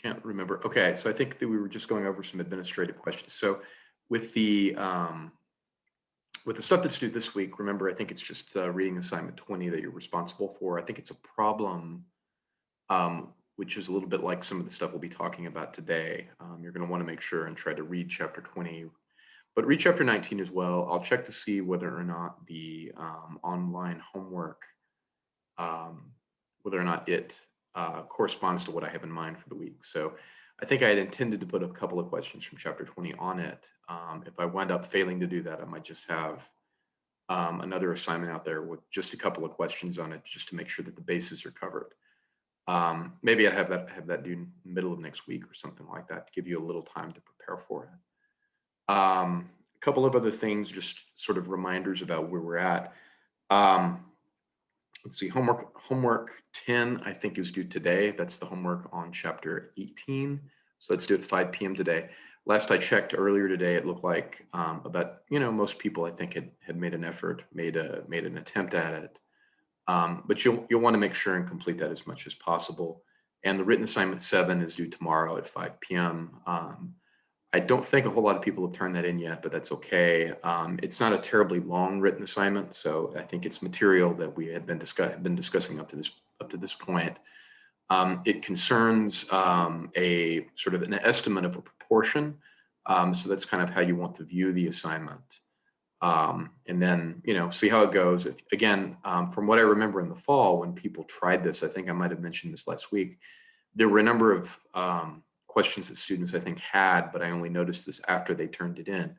can't remember. Okay, so I think that we were just going over some administrative questions. So with the stuff that's due this week, remember, I think it's just reading assignment 20 that you're responsible for. I think it's a problem, which is a little bit like some of the stuff we'll be talking about today. You're going to want to make sure and try to read chapter 20, but read chapter 19 as well. I'll check to see whether or not the online homework, whether or not it corresponds to what I have in mind for the week. So I think I had intended to put a couple of questions from chapter 20 on it. If I wind up failing to do that, I might just have another assignment out there with just a couple of questions on it, just to make sure that the bases are covered. Maybe I'd have that due in the middle of next week or something like that to give you a little time to prepare for it. A couple of other things, just sort of reminders about where we're at. Let's see, homework 10, I think, is due today. That's the homework on chapter 18. So let's do it 5 p.m. today. Last I checked earlier today, it looked like about, most people, I think, had made an effort, made an attempt at it. But you'll want to make sure and complete that as much as possible. And the written assignment 7 is due tomorrow at 5 p.m. I don't think a whole lot of people have turned that in yet, but that's okay. It's not a terribly long written assignment, so I think it's material that we had been discussing up to this point. It concerns a sort of an estimate of a proportion, so that's kind of how you want to view the assignment, and then see how it goes. Again, from what I remember in the fall when people tried this, I think I might have mentioned this last week, there were a number of questions that students, I think, had, but I only noticed this after they turned it in.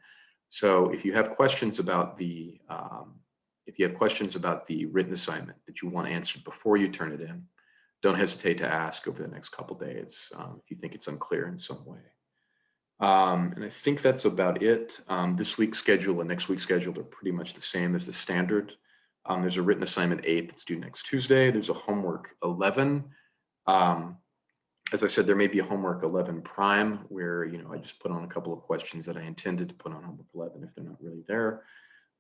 So if you have questions about the written assignment that you want answered before you turn it in, don't hesitate to ask over the next couple days if you think it's unclear in some way. And I think that's about it. This week's schedule and next week's schedule are pretty much the same as the standard. There's a written assignment 8 that's due next Tuesday. There's a homework 11. As I said, there may be a homework 11 prime where, I just put on a couple of questions that I intended to put on homework 11 if they're not really there.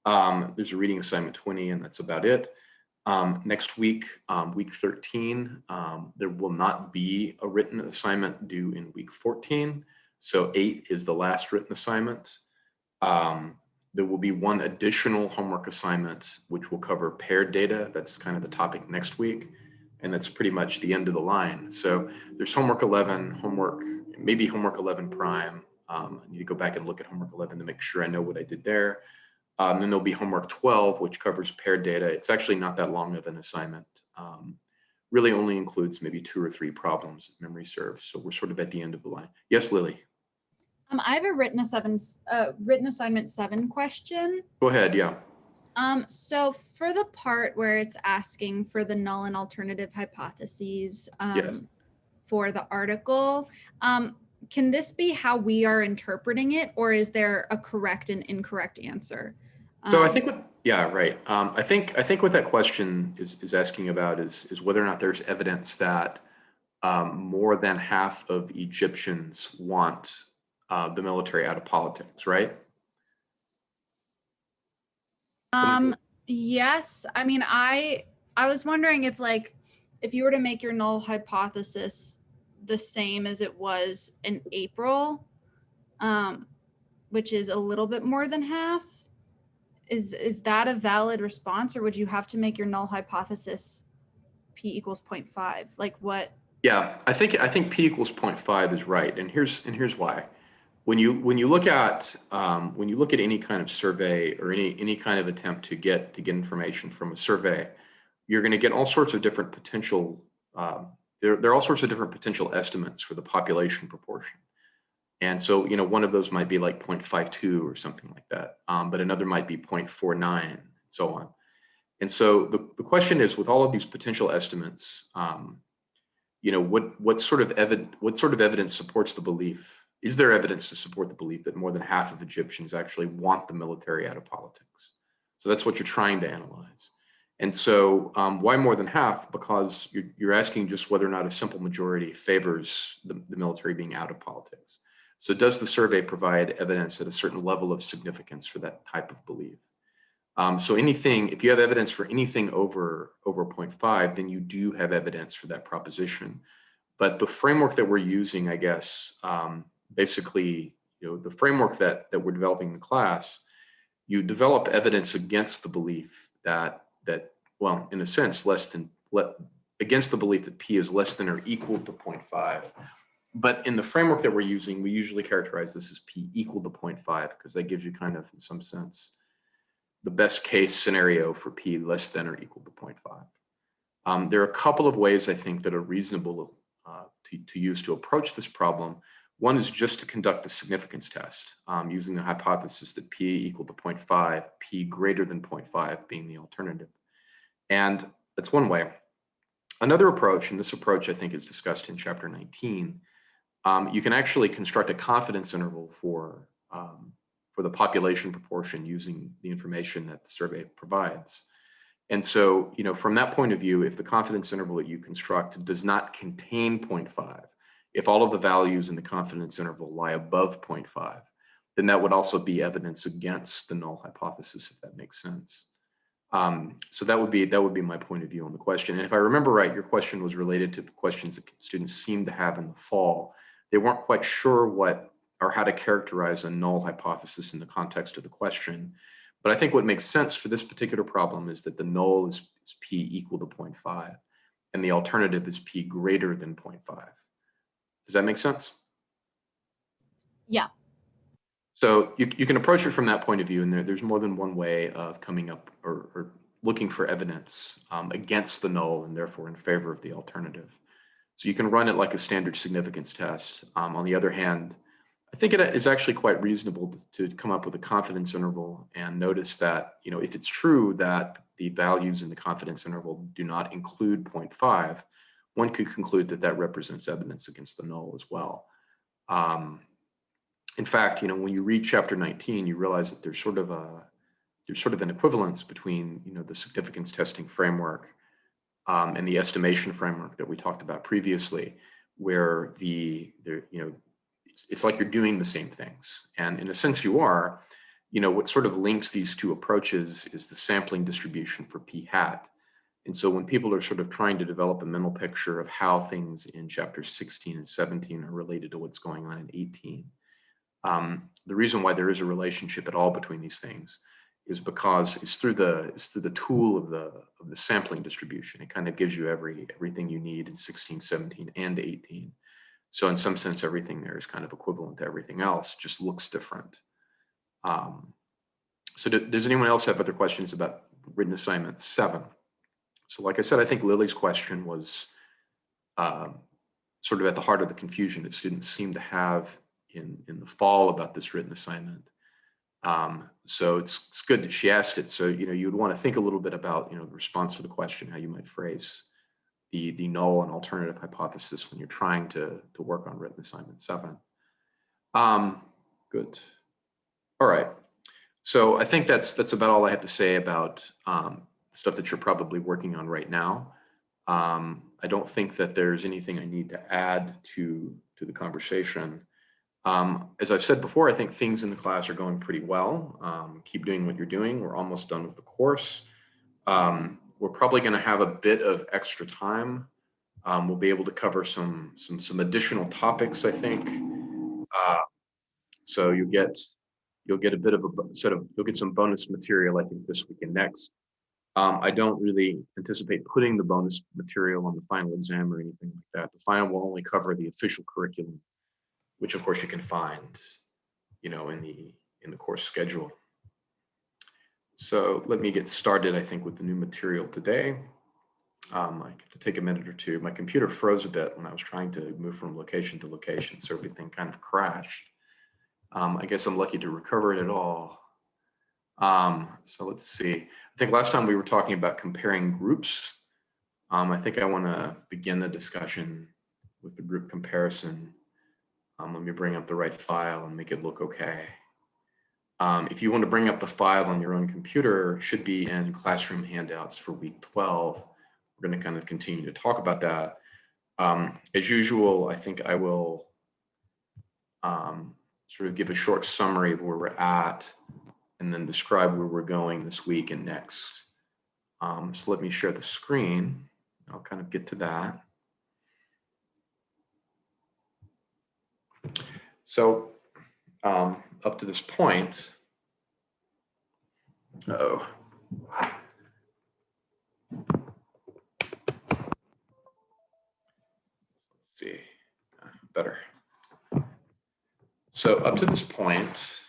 There's a reading assignment 20, and that's about it. Next week, week 13, there will not be a written assignment due in week 14. So 8 is the last written assignment. There will be one additional homework assignment, which will cover paired data. That's kind of the topic next week. And that's pretty much the end of the line. So there's homework 11, maybe homework 11 prime. I need to go back and look at homework 11 to make sure I know what I did there. Then there'll be homework 12, which covers paired data. It's actually not that long of an assignment. Really only includes maybe 2 or 3 problems, if memory serves. So we're sort of at the end of the line. Yes, Lily? I have a written assignment 7 question. Go ahead, yeah. So for the part where it's asking for the null and alternative hypotheses Yes. for the article, can this be how we are interpreting it, or is there a correct and incorrect answer? So I think right. I think what that question is asking about is whether or not there's evidence that more than half of Egyptians want the military out of politics, right? Yes. I mean, I was wondering if you were to make your null hypothesis the same as it was in April, which is a little bit more than half, is that a valid response, or would you have to make your null hypothesis p equals 0.5? Like what? Yeah, I think p equals 0.5 is right, and here's why. When you look at any kind of survey or any kind of attempt to get information from a survey, you're going to get all sorts of different potential. There are all sorts of different potential estimates for the population proportion, and so one of those might be like 0.52 or something like that, but another might be 0.49, and so on. And so the question is, with all of these potential estimates, what sort of evidence supports the belief? Is there evidence to support the belief that more than half of Egyptians actually want the military out of politics? So that's what you're trying to analyze. And so why more than half? Because you're asking just whether or not a simple majority favors the military being out of politics. So does the survey provide evidence at a certain level of significance for that type of belief? So if you have evidence for anything over 0.5, then you do have evidence for that proposition. But the framework that we're using, I guess, basically, the framework that we're developing in the class, you develop evidence against the belief that, well, in a sense, against the belief that P is less than or equal to 0.5. But in the framework that we're using, we usually characterize this as P equal to 0.5, because that gives you kind of, in some sense, the best case scenario for P less than or equal to 0.5. There are a couple of ways I think that are reasonable to use to approach this problem. One is just to conduct the significance test using the hypothesis that P equal to 0.5, P greater than 0.5 being the alternative. And that's one way. Another approach, and this approach I think is discussed in chapter 19, you can actually construct a confidence interval for the population proportion using the information that the survey provides. And so, from that point of view, if the confidence interval that you construct does not contain 0.5, if all of the values in the confidence interval lie above 0.5, then that would also be evidence against the null hypothesis, if that makes sense. So that would be my point of view on the question. And if I remember right, your question was related to the questions that students seem to have in the fall. They weren't quite sure what or how to characterize a null hypothesis in the context of the question. But I think what makes sense for this particular problem is that the null is P equal to 0.5 and the alternative is P greater than 0.5. Does that make sense? Yeah. So you can approach it from that point of view, and there's more than one way of coming up or looking for evidence against the null and therefore in favor of the alternative. So you can run it like a standard significance test. On the other hand, I think it is actually quite reasonable to come up with a confidence interval and notice that, if it's true that the values in the confidence interval do not include 0.5, one could conclude that that represents evidence against the null as well. In fact, when you read chapter 19, you realize that there's sort of an equivalence between, the significance testing framework and the estimation framework that we talked about previously, where it's like you're doing the same things. And in a sense you are. What sort of links these two approaches is the sampling distribution for P hat. And so when people are sort of trying to develop a mental picture of how things in chapters 16 and 17 are related to what's going on in 18, the reason why there is a relationship at all between these things is because it's through the tool of the sampling distribution. It kind of gives you everything you need in 16, 17, and 18. So in some sense, everything there is kind of equivalent to everything else, just looks different. So does anyone else have other questions about written assignment 7? So like I said, I think Lily's question was sort of at the heart of the confusion that students seem to have in the fall about this written assignment. So it's good that she asked it. So, you'd want to think a little bit about, the response to the question, how you might phrase the null and alternative hypothesis when you're trying to work on written assignment 7. Good. All right. So I think that's about all I have to say about stuff that you're probably working on right now. I don't think that there's anything I need to add to the conversation. As I've said before, I think things in the class are going pretty well. Keep doing what you're doing. We're almost done with the course. We're probably going to have a bit of extra time. We'll be able to cover some additional topics, I think. So you'll get a bit of you'll get some bonus material, I think, this week and next. I don't really anticipate putting the bonus material on the final exam or anything like that. The final will only cover the official curriculum, which of course you can find, in the course schedule. So let me get started, I think, with the new material today. I have to take a minute or two. My computer froze a bit when I was trying to move from location to location, so everything kind of crashed. I guess I'm lucky to recover it at all. So let's see. I think last time we were talking about comparing groups. I think I want to begin the discussion with the group comparison. Let me bring up the right file and make it look okay. If you want to bring up the file on your own computer, it should be in classroom handouts for week 12. We're going to kind of continue to talk about that. As usual, I think I will sort of give a short summary of where we're at and then describe where we're going this week and next. So let me share the screen. I'll kind of get to that. So up to this point, let's see, better. So up to this point,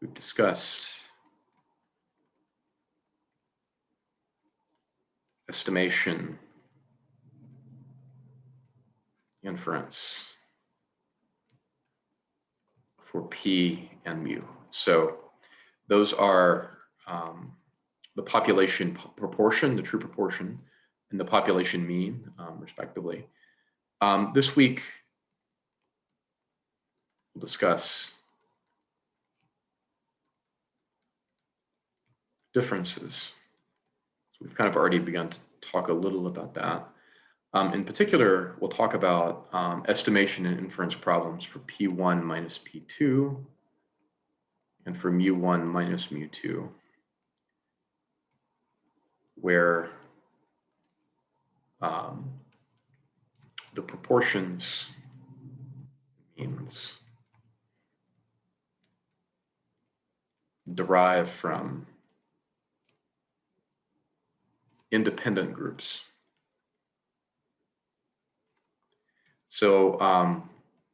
we've discussed estimation, inference for P and mu. So those are the population proportion, the true proportion, and the population mean, respectively. This week, we'll discuss differences. So we've kind of already begun to talk a little about that. In particular, we'll talk about estimation and inference problems for P1 minus P2 and for mu1 minus mu2, where the proportions means derive from independent groups. So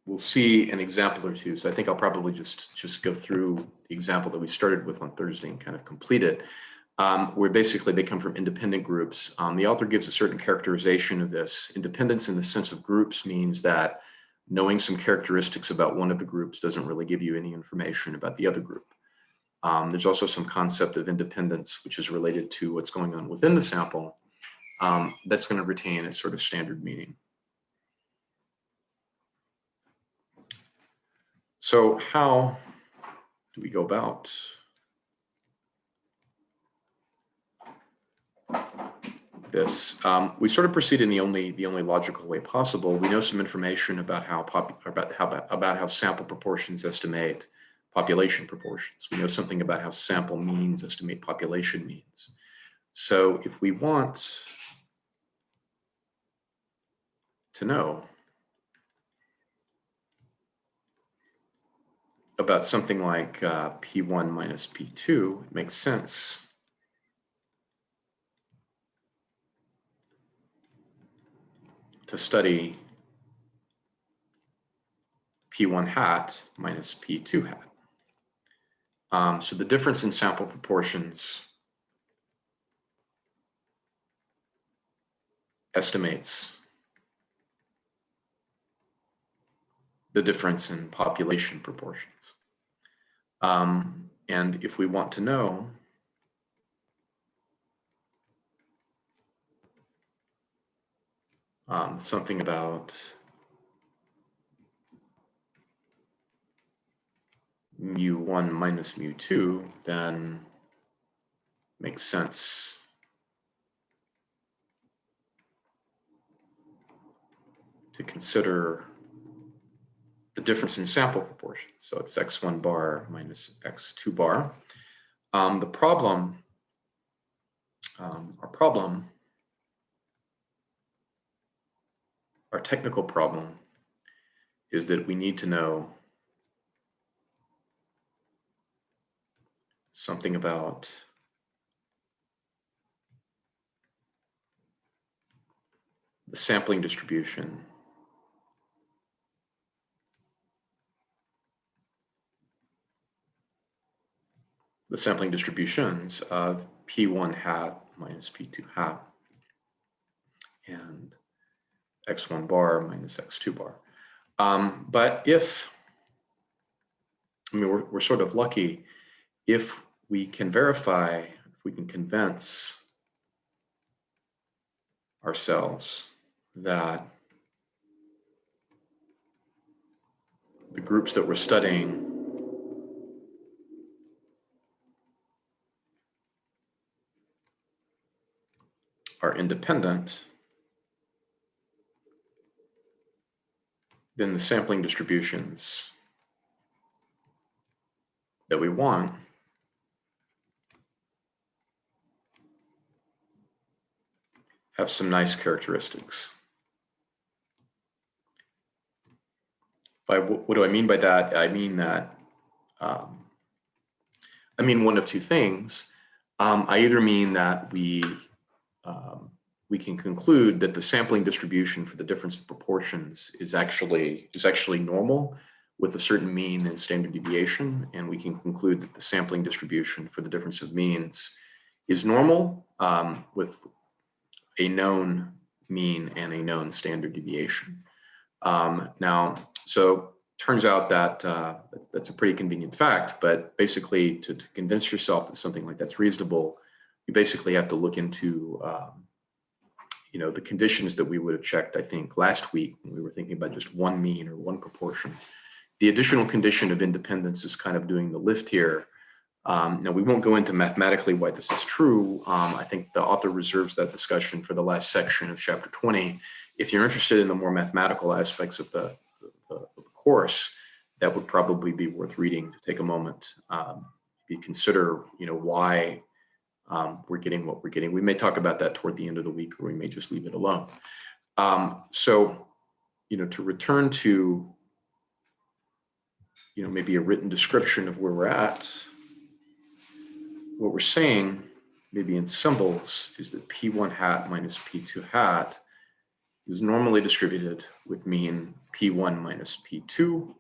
we'll see an example or two. So I think I'll probably just go through the example that we started with on Thursday and kind of complete it, where basically they come from independent groups. The author gives a certain characterization of this. Independence in the sense of groups means that knowing some characteristics about one of the groups doesn't really give you any information about the other group. There's also some concept of independence, which is related to what's going on within the sample, that's going to retain its sort of standard meaning. So how do we go about this? We sort of proceed in the only logical way possible. We know some information about how sample proportions estimate population proportions. We know something about how sample means estimate population means. So if we want to know about something like P1 minus P2, it makes sense to study P1 hat minus P2 hat. So the difference in sample proportions estimates the difference in population proportions. And if we want to know something about mu1 minus mu2, then makes sense to consider the difference in sample proportions. So it's x1 bar minus x2 bar. The problem, our technical problem is that we need to know something about the sampling distribution distributions of P1 hat minus P2 hat and x1 bar minus x2 bar. But we're sort of lucky if we can verify, if we can convince ourselves that the groups that we're studying are independent, then the sampling distributions that we want have some nice characteristics. What do I mean by that? I mean that, I mean one of two things. I either mean that we can conclude that the sampling distribution for the difference of proportions is actually normal with a certain mean and standard deviation, and we can conclude that the sampling distribution for the difference of means is normal with a known mean and a known standard deviation. Now, so turns out that that's a pretty convenient fact, but basically to convince yourself that something like that's reasonable, you basically have to look into the conditions that we would have checked, I think, last week when we were thinking about just one mean or one proportion. The additional condition of independence is kind of doing the lift here. Now, we won't go into mathematically why this is true. I think the author reserves that discussion for the last section of chapter 20. If you're interested in the more mathematical aspects of the course, that would probably be worth reading to take a moment. You consider, why we're getting what we're getting. We may talk about that toward the end of the week, or we may just leave it alone. So, to return to, maybe a written description of where we're at, what we're saying, maybe in symbols, is that P1 hat minus P2 hat is normally distributed with mean P1 minus P2,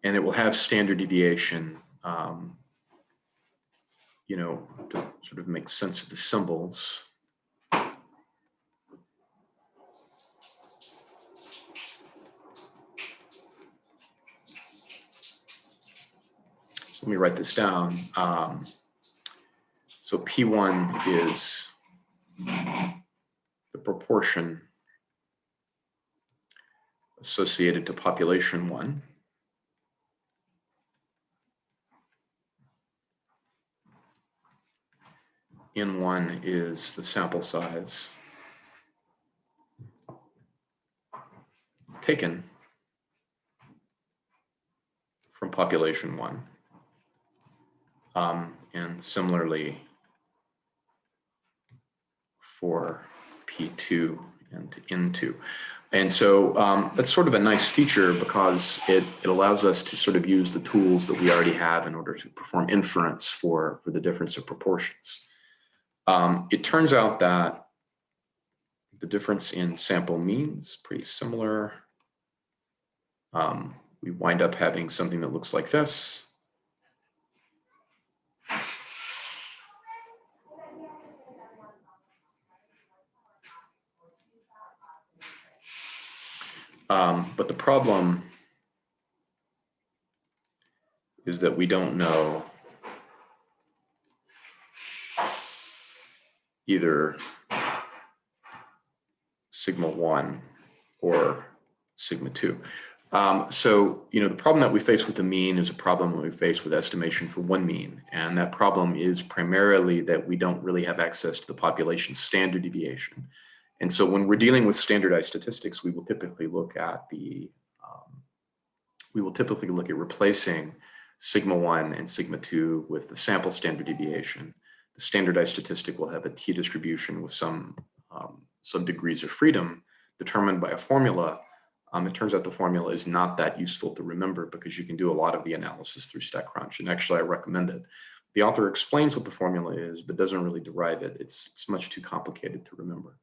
and it will have standard deviation, to sort of make sense of the symbols. So let me write this down. So P1 is the proportion associated to population 1. N1 is the sample size taken from population 1. And similarly for P2 and N2. And so that's sort of a nice feature because it allows us to sort of use the tools that we already have in order to perform inference for the difference of proportions. It turns out that the difference in sample means pretty similar. We wind up having something that looks like this. But the problem is that we don't know either sigma 1 or sigma 2. So, the problem that we face with the mean is a problem that we face with estimation for one mean. And that problem is primarily that we don't really have access to the population standard deviation. And so when we're dealing with standardized statistics, we will typically look at replacing sigma 1 and sigma 2 with the sample standard deviation. The standardized statistic will have a t distribution with some degrees of freedom determined by a formula. It turns out the formula is not that useful to remember because you can do a lot of the analysis through StatCrunch, and actually I recommend it. The author explains what the formula is, but doesn't really derive it. It's much too complicated to remember.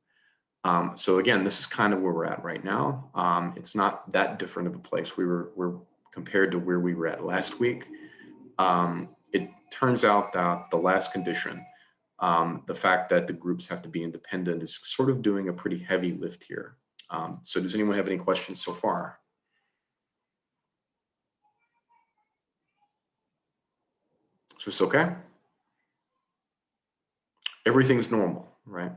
So again, this is kind of where we're at right now. It's not that different of a place. We're compared to where we were at last week. It turns out that the last condition, the fact that the groups have to be independent, is sort of doing a pretty heavy lift here. So does anyone have any questions so far? So it's okay? Everything's normal, right?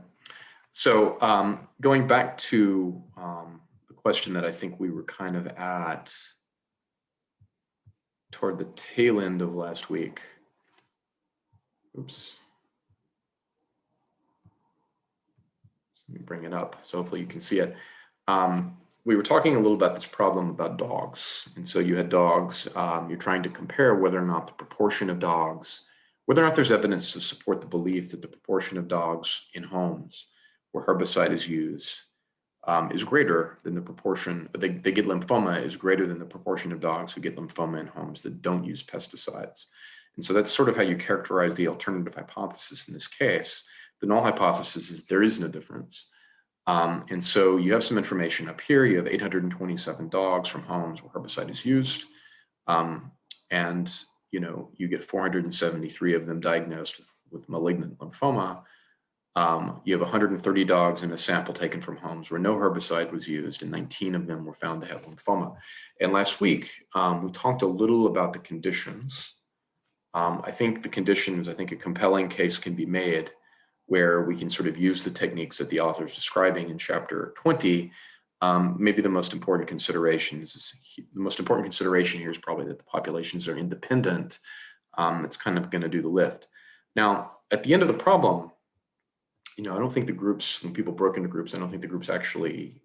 So going back to the question that I think we were kind of at toward the tail end of last week. Oops. Let me bring it up. So hopefully you can see it. We were talking a little about this problem about dogs. And so you had dogs, you're trying to compare whether or not the proportion of dogs, whether or not there's evidence to support the belief that the proportion of dogs in homes where herbicide is used is greater than the proportion, they get lymphoma is greater than the proportion of dogs who get lymphoma in homes that don't use pesticides. And so that's sort of how you characterize the alternative hypothesis in this case. The null hypothesis is there is no difference. And so you have some information up here. You have 827 dogs from homes where herbicide is used. And you get 473 of them diagnosed with malignant lymphoma. You have 130 dogs in a sample taken from homes where no herbicide was used, and 19 of them were found to have lymphoma. And last week, we talked a little about the conditions. I think a compelling case can be made where we can sort of use the techniques that the author is describing in chapter 20. Maybe the most important consideration here is probably that the populations are independent. That's kind of going to do the lift. Now, at the end of the problem, I don't think the groups, when people broke into groups, I don't think the groups actually,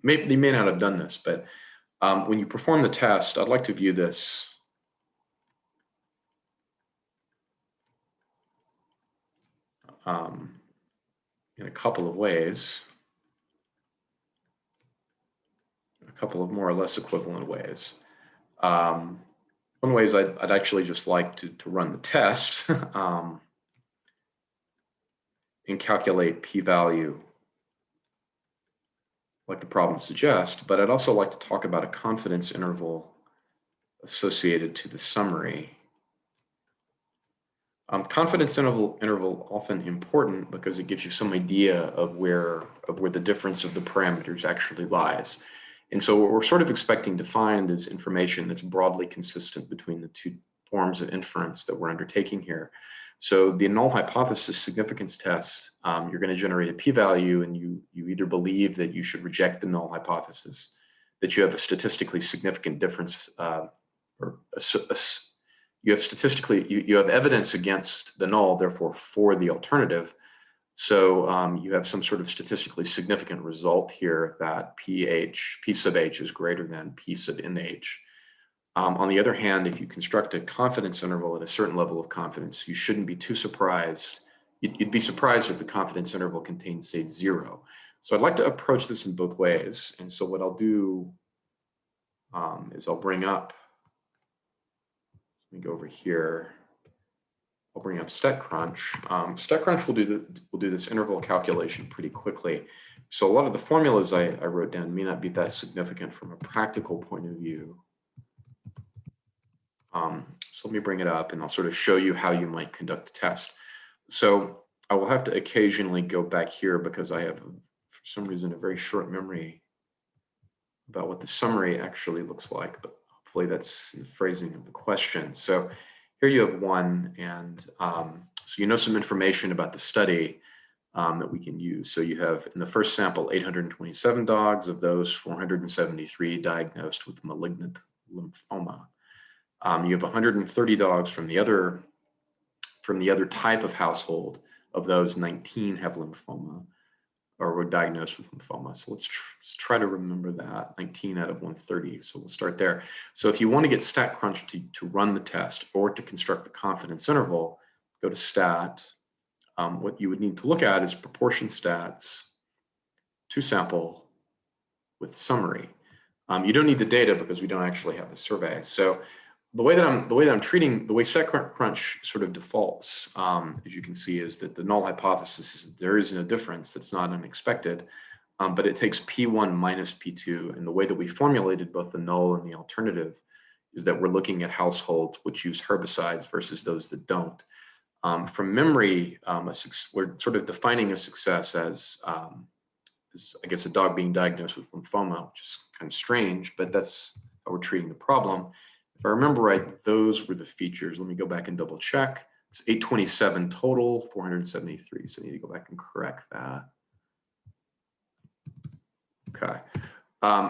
they may not have done this, but when you perform the test, I'd like to view this in a couple of ways, a couple of more or less equivalent ways. One way is I'd actually just like to run the test and calculate p-value like the problem suggests, but I'd also like to talk about a confidence interval associated to the summary. Confidence interval often important because it gives you some idea of where the difference of the parameters actually lies. And so what we're sort of expecting to find is information that's broadly consistent between the two forms of inference that we're undertaking here. So the null hypothesis significance test, you're going to generate a p-value, and you either believe that you should reject the null hypothesis, that you have a statistically significant difference, you have evidence against the null, therefore for the alternative. So you have some sort of statistically significant result here that p sub h is greater than p sub nh. On the other hand, if you construct a confidence interval at a certain level of confidence, you shouldn't be too surprised. You'd be surprised if the confidence interval contains, say, 0. So I'd like to approach this in both ways. And so what I'll do is I'll bring up, let me go over here. I'll bring up StatCrunch. StatCrunch will do this interval calculation pretty quickly. So a lot of the formulas I wrote down may not be that significant from a practical point of view. So let me bring it up and I'll sort of show you how you might conduct a test. So I will have to occasionally go back here because I have, for some reason, a very short memory about what the summary actually looks like, but hopefully that's the phrasing of the question. So here you have one, and so you know some information about the study that we can use. So you have, in the first sample, 827 dogs. Of those, 473 diagnosed with malignant lymphoma. You have 130 dogs from the other type of household. Of those, 19 have lymphoma or were diagnosed with lymphoma. So let's try to remember that, 19 out of 130. So we'll start there. So if you want to get StatCrunch to run the test or to construct the confidence interval, go to Stat. What you would need to look at is proportion stats to sample with summary. You don't need the data because we don't actually have the survey. So the way StatCrunch sort of defaults, as you can see, is that the null hypothesis is that there is no difference. That's not unexpected, but it takes P1 minus P2. And the way that we formulated both the null and the alternative is that we're looking at households which use herbicides versus those that don't. From memory, we're sort of defining a success as I guess, a dog being diagnosed with lymphoma, which is kind of strange, but that's how we're treating the problem. If I remember right, those were the features. Let me go back and double check. It's 827 total, 473. So I need to go back and correct that. Okay.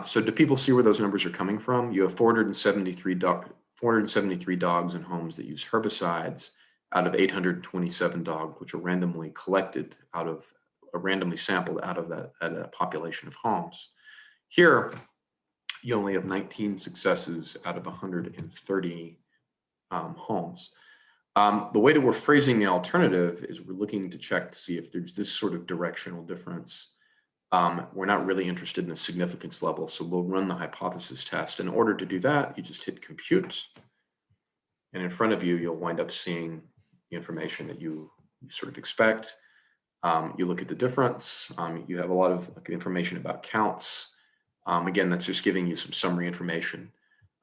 So do people see where those numbers are coming from? You have 473 dogs in homes that use herbicides out of 827 dogs, which are randomly collected out of, randomly sampled out of that at a population of homes. Here, you only have 19 successes out of 130 homes. The way that we're phrasing the alternative is we're looking to check to see if there's this sort of directional difference. We're not really interested in the significance level, so we'll run the hypothesis test. In order to do that, you just hit compute, and in front of you, you'll wind up seeing the information that you sort of expect. You look at the difference. You have a lot of information about counts. Again, that's just giving you some summary information.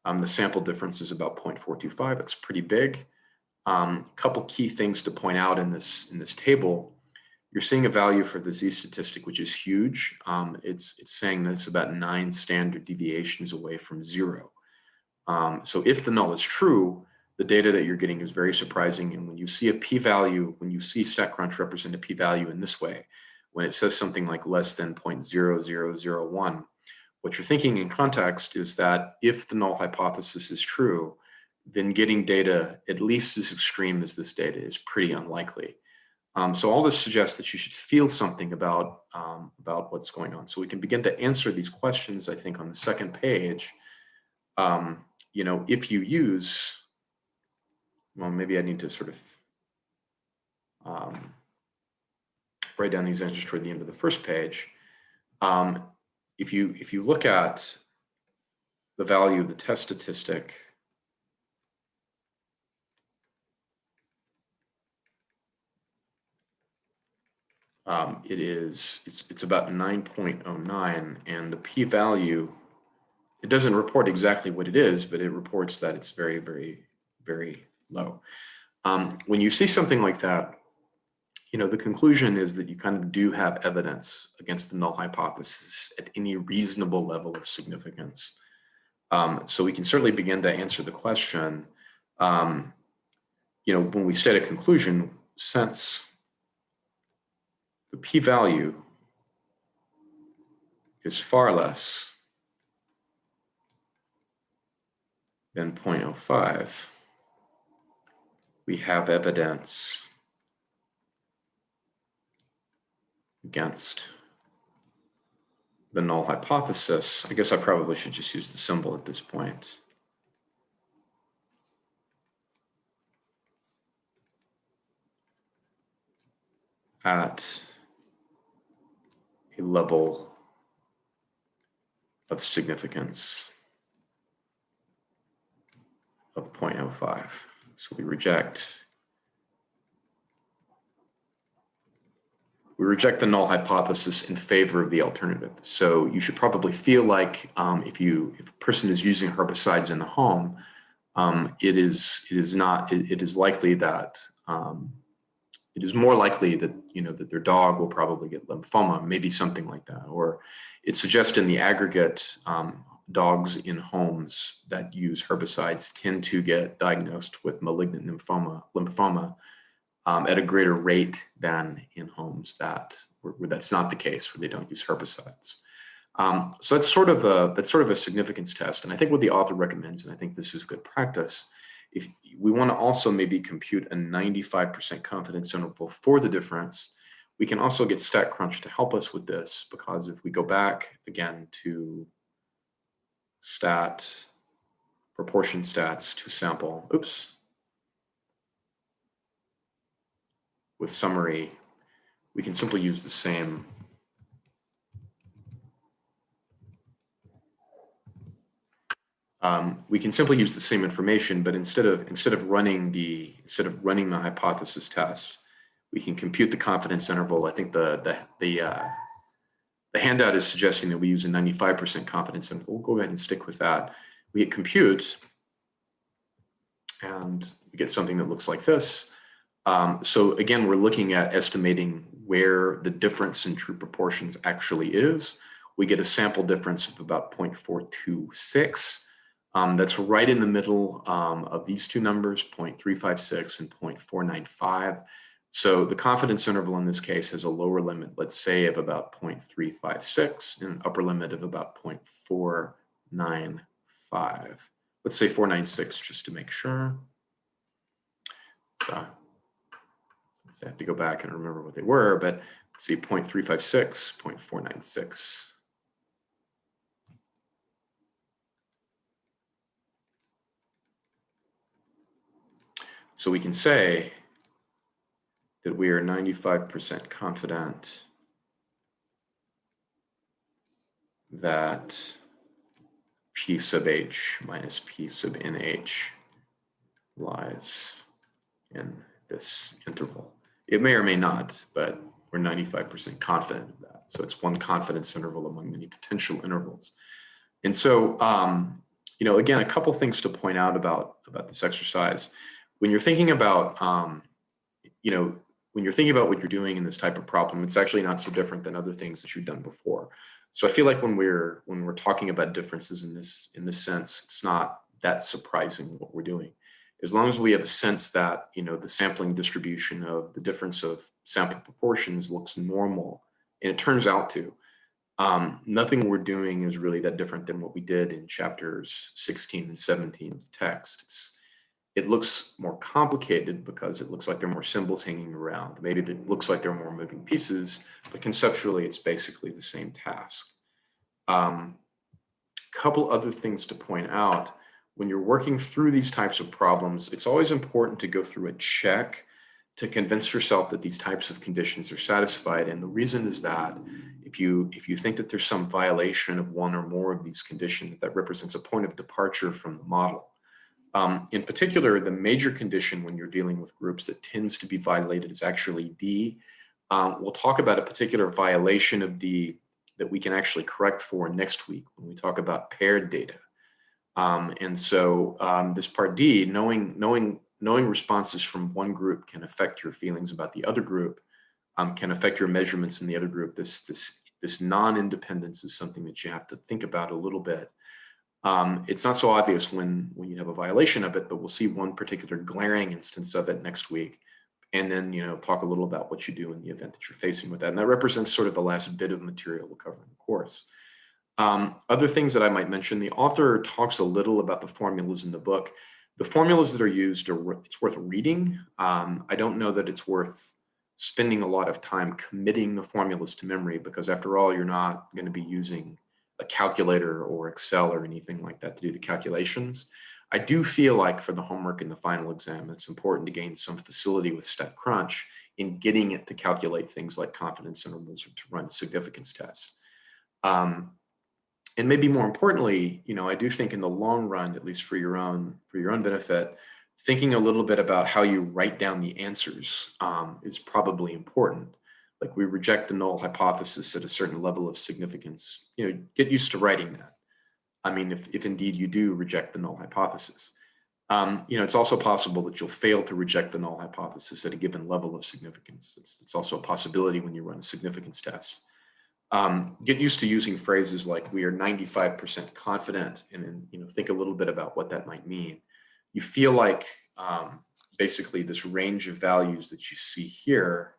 The sample difference is about 0.425. That's pretty big. Couple key things to point out in this table. You're seeing a value for the z-statistic, which is huge. It's saying that it's about 9 standard deviations away from 0. So if the null is true, the data that you're getting is very surprising. And when you see a p-value, when you see StatCrunch represent a p-value in this way, when it says something like less than 0.0001, what you're thinking in context is that if the null hypothesis is true, then getting data at least as extreme as this data is pretty unlikely. So all this suggests that you should feel something about what's going on. So we can begin to answer these questions, I think, on the second page. If you use, well, maybe I need to sort of write down these answers toward the end of the first page. If you look at the value of the test statistic, it's about 9.09, and the p-value, it doesn't report exactly what it is, but it reports that it's very, very, very low. When you see something like that, the conclusion is that you kind of do have evidence against the null hypothesis at any reasonable level of significance. So we can certainly begin to answer the question, when we state a conclusion, since the p-value is far less than 0.05, we have evidence against the null hypothesis. I guess I probably should just use the symbol at this point. At a level of significance of 0.05. So we reject the null hypothesis in favor of the alternative. So you should probably feel like if a person is using herbicides in the home, it is more likely that that their dog will probably get lymphoma, maybe something like that. Or it suggests in the aggregate, dogs in homes that use herbicides tend to get diagnosed with malignant lymphoma at a greater rate than in homes where that's not the case, where they don't use herbicides. So that's sort of a significance test. And I think what the author recommends, and I think this is good practice, if we want to also maybe compute a 95% confidence interval for the difference, we can also get StatCrunch to help us with this, because if we go back again to proportion stats to sample, with summary, we can simply use the same information, but instead of running the hypothesis test, we can compute the confidence interval. I think the handout is suggesting that we use a 95% confidence interval. We'll go ahead and stick with that. We hit compute, and we get something that looks like this. So again, we're looking at estimating where the difference in true proportions actually is. We get a sample difference of about 0.426. That's right in the middle of these two numbers, 0.356 and 0.495. So the confidence interval in this case has a lower limit, let's say, of about 0.356 and an upper limit of about 0.495. Let's say 496 just to make sure. So I have to go back and remember what they were, but let's see, 0.356, 0.496. So we can say that we are 95% confident that P sub H minus P sub NH lies in this interval. It may or may not, but we're 95% confident of that. So it's one confidence interval among many potential intervals. And so, again, a couple things to point out about this exercise. When you're thinking about, when you're thinking about what you're doing in this type of problem, it's actually not so different than other things that you've done before. So I feel like when we're talking about differences in this sense, it's not that surprising what we're doing. As long as we have a sense that, the sampling distribution of the difference of sample proportions looks normal, and it turns out to, nothing we're doing is really that different than what we did in chapters 16 and 17 of the text. It looks more complicated because it looks like there are more symbols hanging around. Maybe it looks like there are more moving pieces, but conceptually, it's basically the same task. Couple other things to point out. When you're working through these types of problems, it's always important to go through a check to convince yourself that these types of conditions are satisfied. And the reason is that if you think that there's some violation of one or more of these conditions, that represents a point of departure from the model. In particular, the major condition when you're dealing with groups that tends to be violated is actually D. We'll talk about a particular violation of D that we can actually correct for next week when we talk about paired data. And so this part D, knowing responses from one group can affect your feelings about the other group, can affect your measurements in the other group. This non-independence is something that you have to think about a little bit. It's not so obvious when you have a violation of it, but we'll see one particular glaring instance of it next week. And then, talk a little about what you do in the event that you're facing with that. And that represents sort of the last bit of material we'll cover in the course. Other things that I might mention, the author talks a little about the formulas in the book. The formulas that are used, it's worth reading. I don't know that it's worth spending a lot of time committing the formulas to memory, because after all, you're not going to be using a calculator or Excel or anything like that to do the calculations. I do feel like for the homework in the final exam, it's important to gain some facility with StatCrunch in getting it to calculate things like confidence intervals or to run a significance test. And maybe more importantly, I do think in the long run, at least for your own benefit, thinking a little bit about how you write down the answers is probably important. Like, we reject the null hypothesis at a certain level of significance. Get used to writing that. I mean, if indeed you do reject the null hypothesis. It's also possible that you'll fail to reject the null hypothesis at a given level of significance. It's also a possibility when you run a significance test. Get used to using phrases like "we are 95% confident," and then think a little bit about what that might mean. You feel like basically this range of values that you see here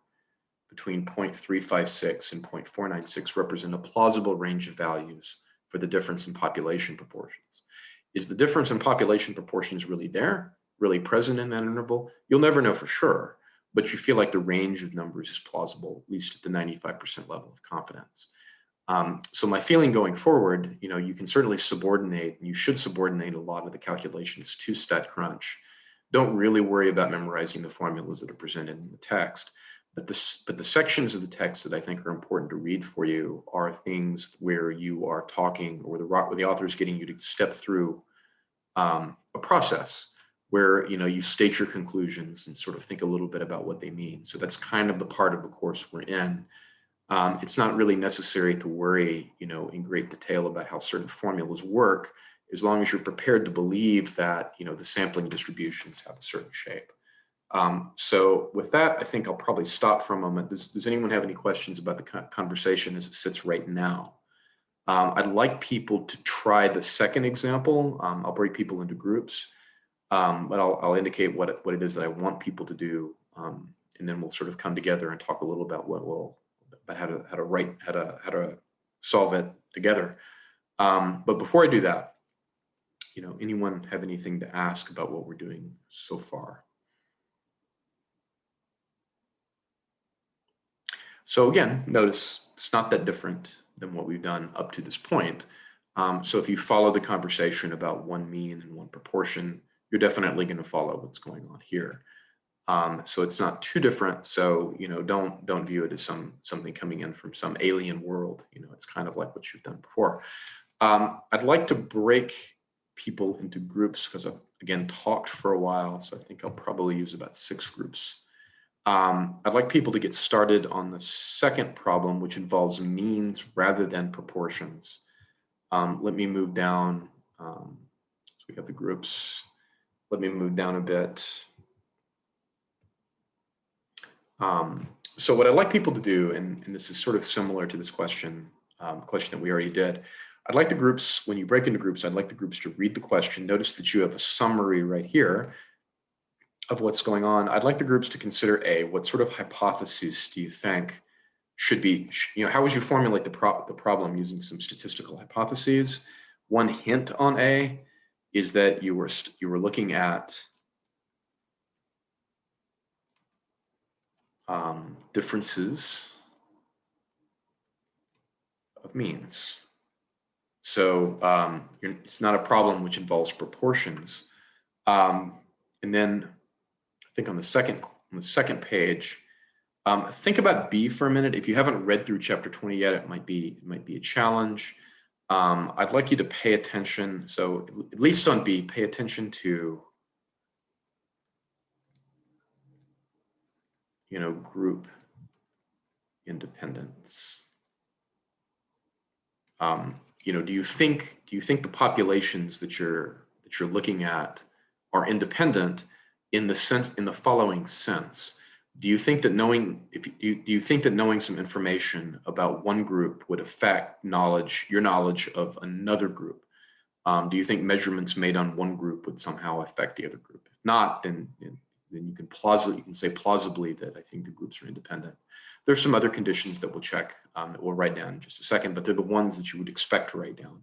between 0.356 and 0.496 represent a plausible range of values for the difference in population proportions. Is the difference in population proportions really there, really present in that interval? You'll never know for sure, but you feel like the range of numbers is plausible, at least at the 95% level of confidence. So my feeling going forward, you can certainly subordinate, and you should subordinate a lot of the calculations to StatCrunch. Don't really worry about memorizing the formulas that are presented in the text. But the sections of the text that I think are important to read for you are things where you are talking, or where the author is getting you to step through a process where you state your conclusions and sort of think a little bit about what they mean. So that's kind of the part of the course we're in. It's not really necessary to worry, in great detail about how certain formulas work, as long as you're prepared to believe that the sampling distributions have a certain shape. So with that, I think I'll probably stop for a moment. Does anyone have any questions about the conversation as it sits right now? I'd like people to try the second example. I'll break people into groups, but I'll indicate what it is that I want people to do, and then we'll sort of come together and talk a little about how to solve it together. But before I do that, anyone have anything to ask about what we're doing so far? So again, notice it's not that different than what we've done up to this point. So if you follow the conversation about one mean and one proportion, you're definitely going to follow what's going on here. So it's not too different. So, don't view it as something coming in from some alien world. It's kind of like what you've done before. I'd like to break people into groups because I've, again, talked for a while. So I think I'll probably use about 6 groups. I'd like people to get started on the second problem, which involves means rather than proportions. Let me move down. So we have the groups. Let me move down a bit. So what I'd like people to do, and this is sort of similar to this question, question that we already did. I'd like the groups, when you break into groups, I'd like the groups to read the question. Notice that you have a summary right here of what's going on. I'd like the groups to consider what sort of hypotheses do you think should be, how would you formulate the problem using some statistical hypotheses? One hint on A is that you were looking at differences of means. So it's not a problem which involves proportions. And then I think on the second page, think about B for a minute. If you haven't read through chapter 20 yet, it might be a challenge. I'd like you to pay attention. So at least on B, pay attention to group independence. Do you think the populations that you're looking at are independent in the following sense? Do you think that knowing some information about one group would affect your knowledge of another group? Do you think measurements made on one group would somehow affect the other group? If not, then you can say plausibly that I think the groups are independent. There's some other conditions that we'll check that we'll write down in just a second, but they're the ones that you would expect to write down,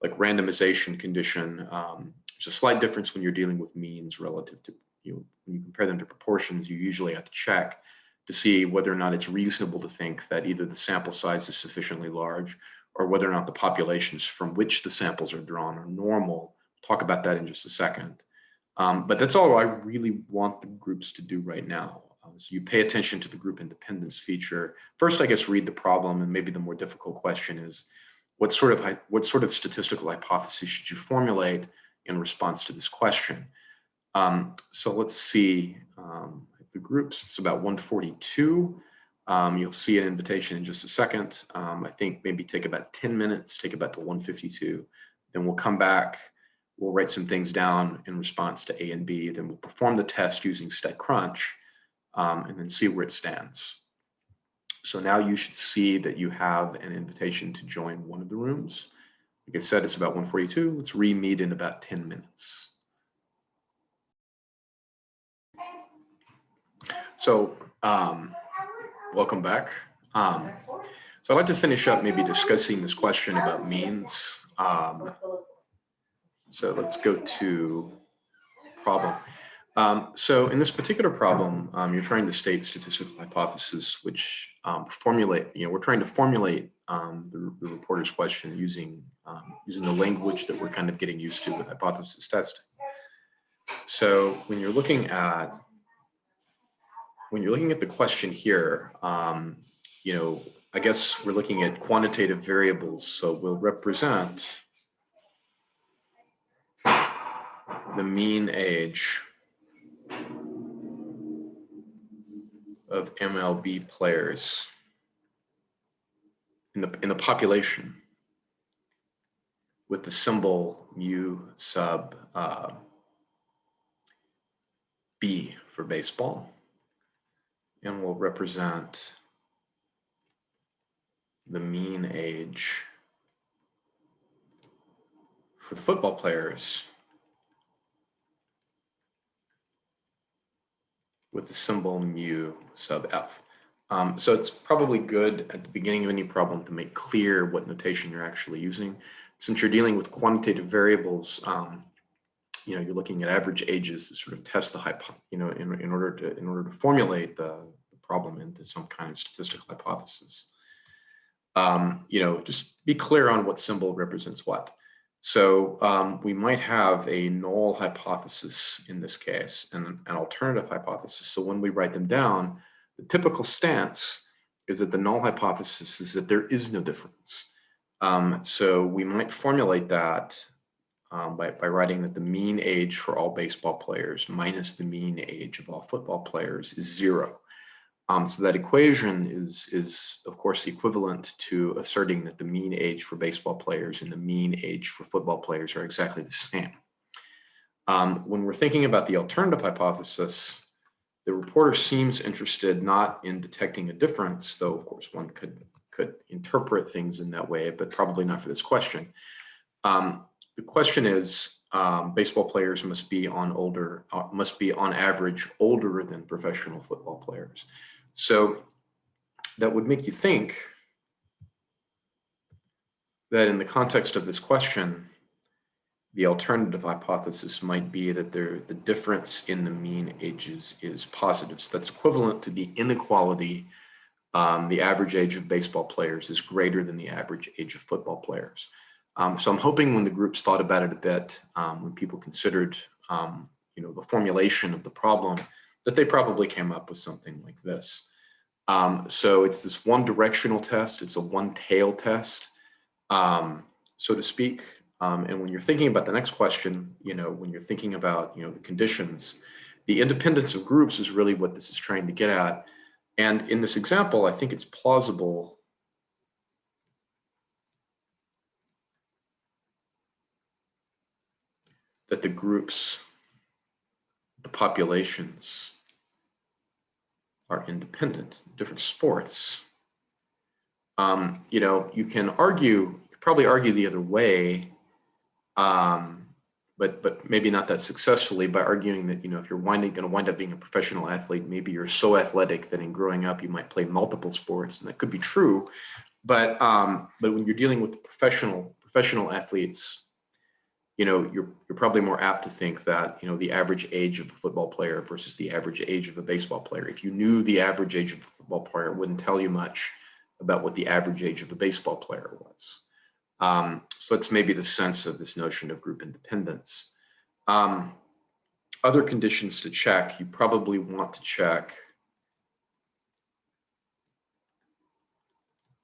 like randomization condition. There's a slight difference when you're dealing with means relative to, when you compare them to proportions. You usually have to check to see whether or not it's reasonable to think that either the sample size is sufficiently large or whether or not the populations from which the samples are drawn are normal. Talk about that in just a second. But that's all I really want the groups to do right now. So you pay attention to the group independence feature. First, I guess, read the problem, and maybe the more difficult question is, what sort of statistical hypothesis should you formulate in response to this question? So let's see the groups. It's about 142. You'll see an invitation in just a second. I think maybe take about 10 minutes, take about to 152. Then we'll come back. We'll write some things down in response to A and B. Then we'll perform the test using StatCrunch and then see where it stands. So now you should see that you have an invitation to join one of the rooms. Like I said, it's about 142. Let's re-meet in about 10 minutes. So welcome back. So I'd like to finish up maybe discussing this question about means. So let's go to problem. So in this particular problem, you're trying to state statistical hypothesis, which we're trying to formulate the reporter's question using the language that we're kind of getting used to with hypothesis testing. So when you're looking at the question here, I guess we're looking at quantitative variables. So we'll represent the mean age of MLB players in the population with the symbol mu sub B for baseball, and we'll represent the mean age for the football players with the symbol mu sub F. So it's probably good at the beginning of any problem to make clear what notation you're actually using. Since you're dealing with quantitative variables, you're looking at average ages to sort of test the in order to formulate the problem into some kind of statistical hypothesis. Just be clear on what symbol represents what. So we might have a null hypothesis in this case and an alternative hypothesis. So when we write them down, the typical stance is that the null hypothesis is that there is no difference. So we might formulate that by writing that the mean age for all baseball players minus the mean age of all football players is 0. So that equation is of course equivalent to asserting that the mean age for baseball players and the mean age for football players are exactly the same. When we're thinking about the alternative hypothesis, the reporter seems interested not in detecting a difference, though of course one could interpret things in that way, but probably not for this question. The question is, baseball players must be on average older than professional football players. So that would make you think that in the context of this question, the alternative hypothesis might be that the difference in the mean ages is positive. So that's equivalent to the inequality. The average age of baseball players is greater than the average age of football players. So I'm hoping when the groups thought about it a bit, when people considered the formulation of the problem, that they probably came up with something like this. So it's this one directional test. It's a one tail test, so to speak. And when you're thinking about the next question, when you're thinking about, the conditions, the independence of groups is really what this is trying to get at. And in this example, I think it's plausible that the groups, the populations are independent, different sports. You can probably argue the other way, but maybe not that successfully, by arguing that, if you're going to wind up being a professional athlete, maybe you're so athletic that in growing up you might play multiple sports, and that could be true. But when you're dealing with professional athletes, you're probably more apt to think that, the average age of a football player versus the average age of a baseball player. If you knew the average age of a football player, it wouldn't tell you much about what the average age of a baseball player was. So it's maybe the sense of this notion of group independence. Other conditions to check, you probably want to check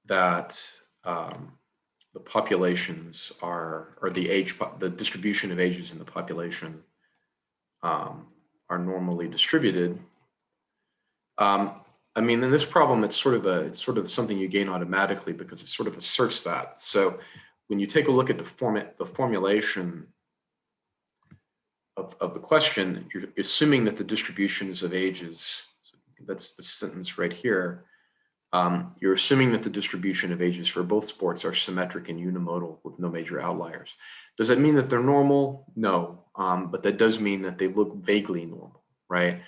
that the populations or the distribution of ages in the population are normally distributed. In this problem, it's sort of something you gain automatically because it sort of asserts that. So when you take a look at the formulation of the question, you're assuming that the distributions of ages, so that's the sentence right here, you're assuming that the distribution of ages for both sports are symmetric and unimodal with no major outliers. Does that mean that they're normal? No, but that does mean that they look vaguely normal, right?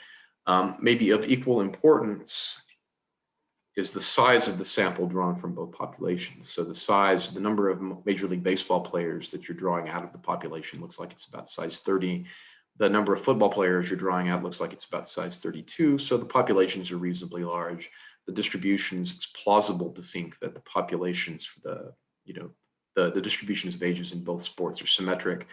Maybe of equal importance is the size of the sample drawn from both populations. So the number of Major League Baseball players that you're drawing out of the population looks like it's about size 30. The number of football players you're drawing out looks like it's about size 32. So the populations are reasonably large. The distributions, it's plausible to think that the populations for the distributions of ages in both sports are symmetric.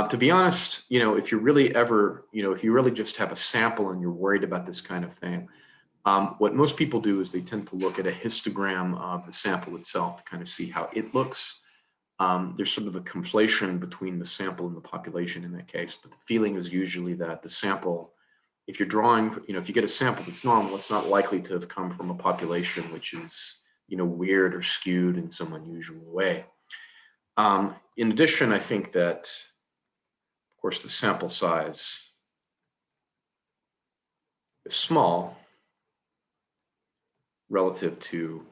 To be honest, if you really just have a sample and you're worried about this kind of thing, what most people do is they tend to look at a histogram of the sample itself to kind of see how it looks. There's sort of a conflation between the sample and the population in that case, but the feeling is usually that the sample, if you're drawing, if you get a sample that's normal, it's not likely to have come from a population which is, weird or skewed in some unusual way. In addition, I think that, of course, the sample size is small relative to,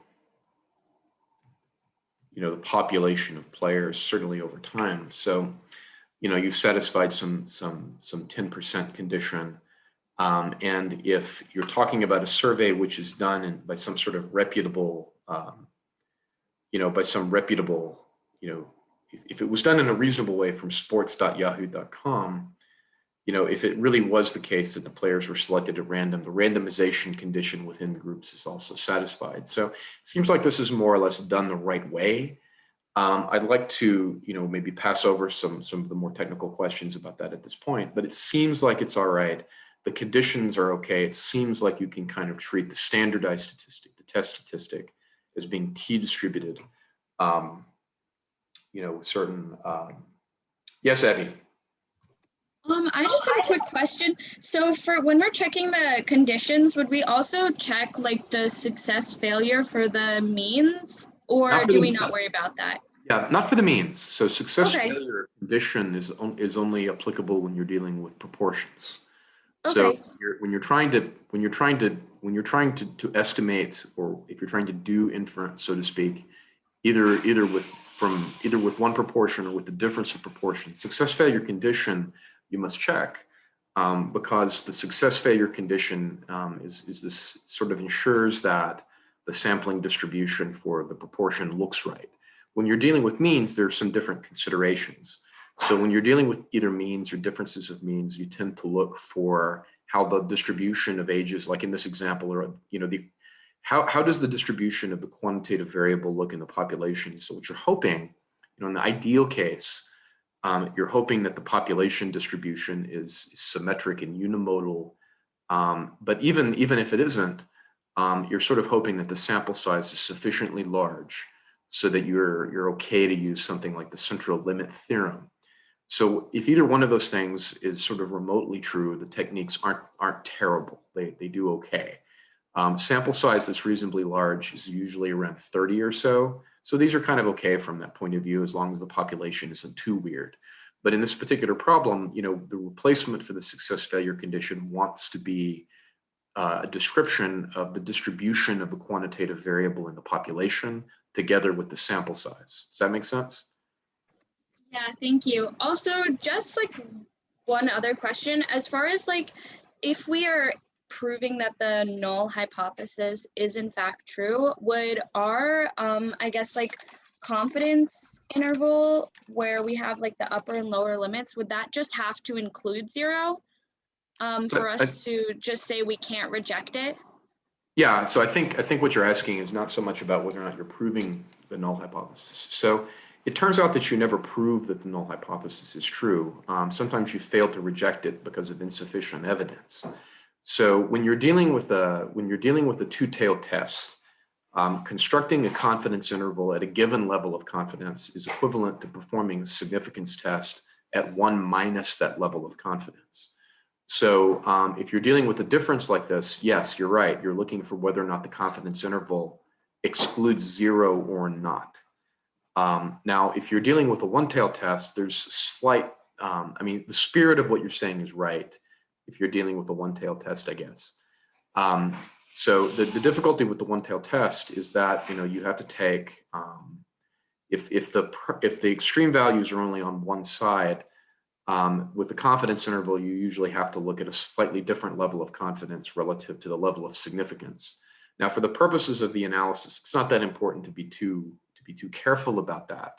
the population of players, certainly over time. So, you've satisfied some 10% condition. And if you're talking about a survey which is done by some sort of reputable, if it was done in a reasonable way from sports.yahoo.com, if it really was the case that the players were selected at random, the randomization condition within the groups is also satisfied. So it seems like this is more or less done the right way. I'd like to, maybe pass over some of the more technical questions about that at this point, but it seems like it's all right. The conditions are okay. It seems like you can kind of treat the standardized statistic, the test statistic, as being t-distributed. Certain. Yes, Abby. I just have a quick question. So for when we're checking the conditions, would we also check like the success failure for the means, or do we not worry about that? Yeah, not for the means. So success Okay. failure condition is only applicable when you're dealing with proportions. So Okay. when you're trying to estimate, or if you're trying to do inference, so to speak, either with one proportion or with the difference of proportion, success failure condition you must check, because the success failure condition is this sort of ensures that the sampling distribution for the proportion looks right. When you're dealing with means, there's some different considerations. So when you're dealing with either means or differences of means, you tend to look for how the distribution of ages, like in this example, or how does the distribution of the quantitative variable look in the population? So what you're hoping, in the ideal case, you're hoping that the population distribution is symmetric and unimodal. But even if it isn't, you're sort of hoping that the sample size is sufficiently large so that you're okay to use something like the central limit theorem. So if either one of those things is sort of remotely true, the techniques aren't terrible. They do okay. Sample size that's reasonably large is usually around 30 or so. So these are kind of okay from that point of view, as long as the population isn't too weird. But in this particular problem, the replacement for the success failure condition wants to be a description of the distribution of the quantitative variable in the population together with the sample size. Does that make sense? Yeah, thank you. Also, just like one other question, as far as like if we are proving that the null hypothesis is in fact true, would our I guess like confidence interval where we have like the upper and lower limits, would that just have to include 0 for us to just say we can't reject it? Yeah, so I think what you're asking is not so much about whether or not you're proving the null hypothesis. So it turns out that you never prove that the null hypothesis is true. Sometimes you fail to reject it because of insufficient evidence. So when you're dealing with a two-tailed test, constructing a confidence interval at a given level of confidence is equivalent to performing a significance test at 1 minus that level of confidence. So if you're dealing with a difference like this, yes, you're right. You're looking for whether or not the confidence interval excludes 0 or not. Now, if you're dealing with a one-tailed test, there's slight, the spirit of what you're saying is right if you're dealing with a one-tailed test, I guess. So the difficulty with the one-tailed test is that, you have to take, if the extreme values are only on one side, with the confidence interval, you usually have to look at a slightly different level of confidence relative to the level of significance. Now, for the purposes of the analysis, it's not that important to be too careful about that.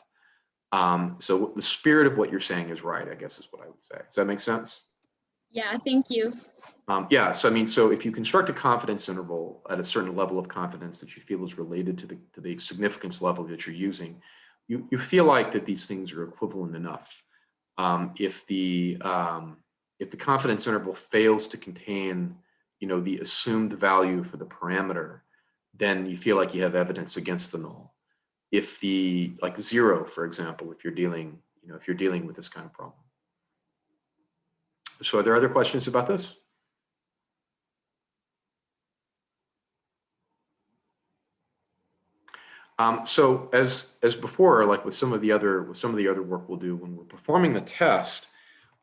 So the spirit of what you're saying is right, I guess is what I would say. Does that make sense? Yeah, thank you. Yeah, so if you construct a confidence interval at a certain level of confidence that you feel is related to the significance level that you're using, you feel like that these things are equivalent enough. If the confidence interval fails to contain, the assumed value for the parameter, then you feel like you have evidence against the null. If like 0, for example, if you're dealing with this kind of problem. So are there other questions about this? So as before, like with some of the other work we'll do when we're performing the test,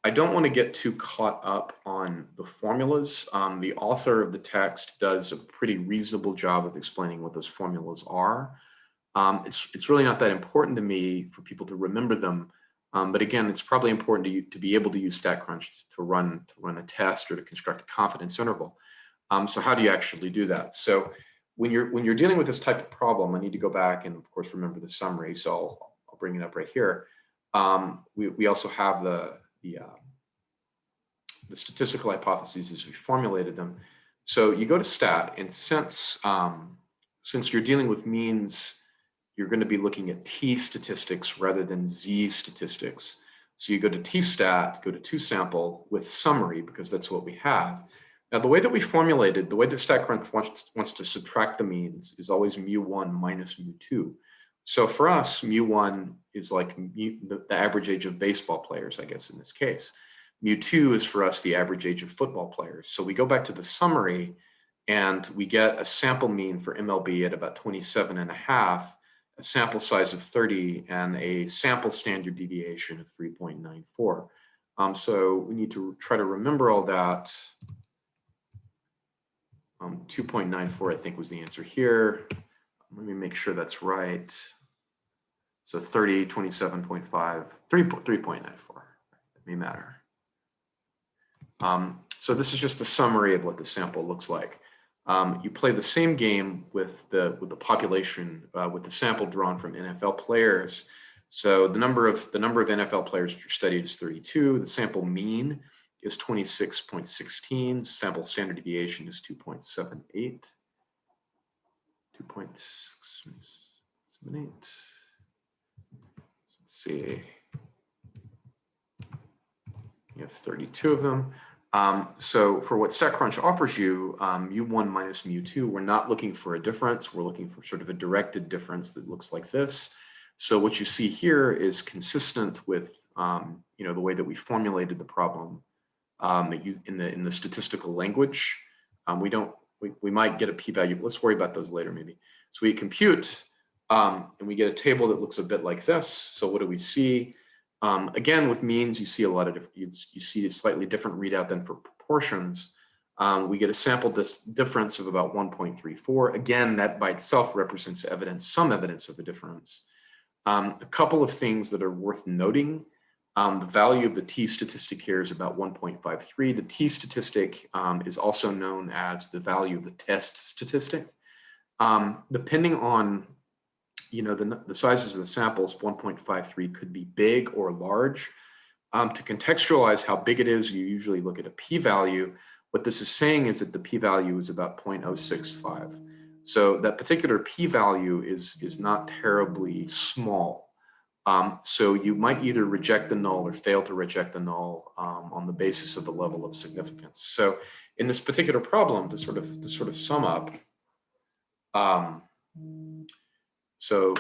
I don't want to get too caught up on the formulas. The author of the text does a pretty reasonable job of explaining what those formulas are. It's really not that important to me for people to remember them. But again, it's probably important to be able to use StatCrunch to run a test or to construct a confidence interval. So how do you actually do that? So when you're dealing with this type of problem, I need to go back and of course remember the summary. So I'll bring it up right here. We also have the statistical hypotheses as we formulated them. So you go to stat, and since you're dealing with means you're going to be looking at T statistics rather than Z statistics. So you go to T-stat, go to toSample with summary, because that's what we have. Now, the way that we formulated, the way that StatCrunch wants to subtract the means is always mu1 minus mu2. So for us, mu1 is like the average age of baseball players, I guess, in this case. Mu2 is for us the average age of football players. So we go back to the summary and we get a sample mean for MLB at about 27.5, a sample size of 30, and a sample standard deviation of 3.94. So we need to try to remember all that. 2.94, I think, was the answer here. Let me make sure that's right. So 30, 27.5, 3.94, that may matter. So this is just a summary of what the sample looks like. You play the same game with the population, with the sample drawn from NFL players. So the number of NFL players which are studied is 32. The sample mean is 26.16. Sample standard deviation is 2.78. 2.78. Let's see. You have 32 of them. So for what StatCrunch offers you, mu1 minus mu2, we're not looking for a difference. We're looking for sort of a directed difference that looks like this. So what you see here is consistent with the way that we formulated the problem in the statistical language. We might get a p-value. Let's worry about those later maybe. So we compute and we get a table that looks a bit like this. So what do we see? Again, with means, you see a lot of you see a slightly different readout than for proportions. We get a sample difference of about 1.34. Again, that by itself represents some evidence of a difference. A couple of things that are worth noting. The value of the T statistic here is about 1.53. The T statistic is also known as the value of the test statistic. Depending on the sizes of the samples, 1.53 could be big or large. To contextualize how big it is, you usually look at a p-value. What this is saying is that the p-value is about 0.065. So that particular p-value is not terribly small. So you might either reject the null or fail to reject the null on the basis of the level of significance. So in this particular problem, to sort of sum up, so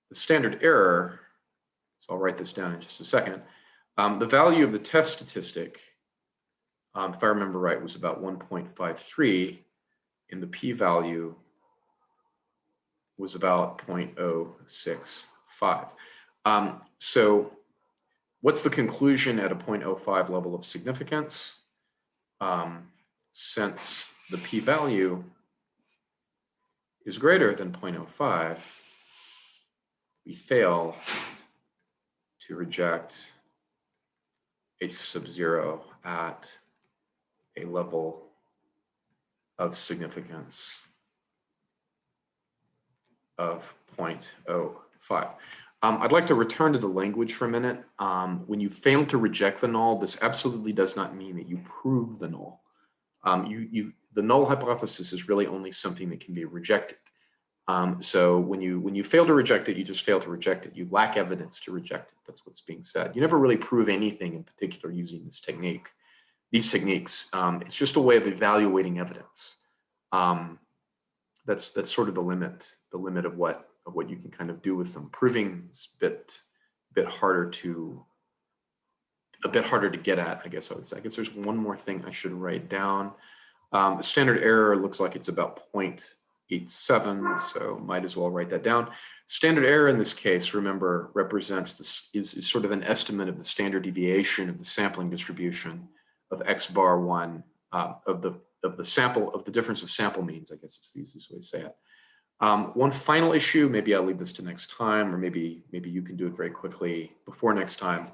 the standard error, so I'll write this down in just a second. The value of the test statistic, if I remember right, was about 1.53, and the p-value was about 0.065. So what's the conclusion at a 0.05 level of significance? Since the p-value is greater than 0.05, we fail to reject H sub 0 at a level of significance of 0.05. I'd like to return to the language for a minute. When you fail to reject the null, this absolutely does not mean that you prove the null. The null hypothesis is really only something that can be rejected. So when you fail to reject it, you just fail to reject it. You lack evidence to reject it. That's what's being said. You never really prove anything in particular using this technique. These techniques, it's just a way of evaluating evidence. That's sort of the limit of what you can kind of do with them. Proving is a bit harder to get at, I guess I would say. I guess there's one more thing I should write down. The standard error looks like it's about 0.87, so might as well write that down. Standard error in this case, remember, represents this is sort of an estimate of the standard deviation of the sampling distribution of x bar 1 of the difference of sample means. I guess it's the easiest way to say it. One final issue, maybe I'll leave this to next time, or maybe you can do it very quickly before next time.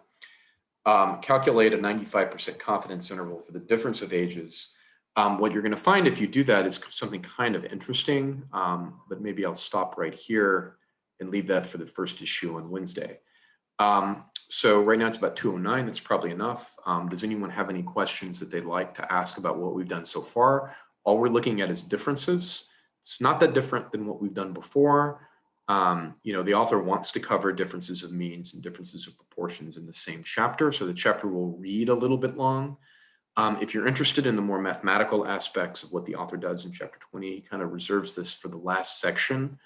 Calculate a 95% confidence interval for the difference of ages. What you're going to find if you do that is something kind of interesting, but maybe I'll stop right here and leave that for the first issue on Wednesday. So right now it's about 2:09. That's probably enough. Does anyone have any questions that they'd like to ask about what we've done so far? All we're looking at is differences. It's not that different than what we've done before. You know, the author wants to cover differences of means and differences of proportions in the same chapter, so the chapter will read a little bit long. If you're interested in the more mathematical aspects of what the author does in chapter 20, he kind of reserves this for the last section.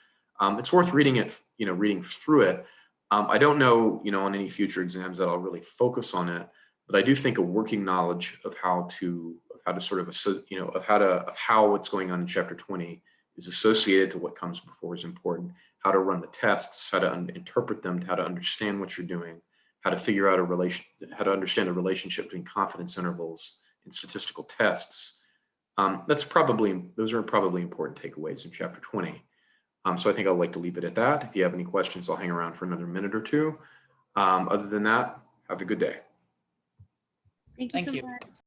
It's worth reading it, you know, reading through it. I don't know, you know, on any future exams that I'll really focus on it, but I do think a working knowledge of how to sort of, you know, of how what's going on in chapter 20 is associated to what comes before is important. How to run the tests, how to interpret them, how to understand what you're doing, how to figure out how to understand the relationship between confidence intervals and statistical tests. Those are probably important takeaways in chapter 20. So I think I'd like to leave it at that. If you have any questions, I'll hang around for another minute or two. Other than that, have a good day. Thank you Thank so you. much.